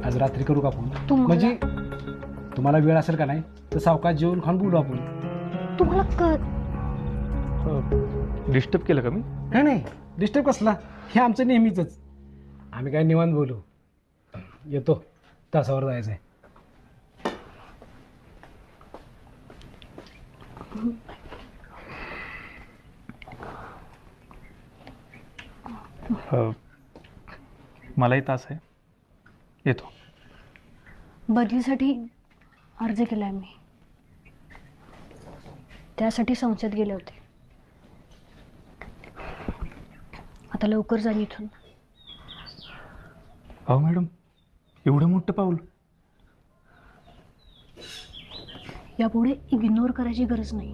आज रात्री करू का फोन? तुम्हाला म्हणजे तुम्हाला वेळ असेल का नाही तर सावकाश जेवण खाऊन बोलू आपण. तुम्हाला डिस्टर्ब केलं का मी? काय नाही, डिस्टर्ब कसला, हे आमचं नेहमीच. आम्ही काय निवांत बोलू. येतो, तासावर जायचं आहे. मलाही तास आहे, येतो. बदलीसाठी अर्ज केलाय मी, त्यासाठी संसदेत गेले होते. आता लवकर जाईन इथून. अहो मॅडम, एवढं मोठं पाऊल. यापुढे इग्नोर करायची गरज नाही.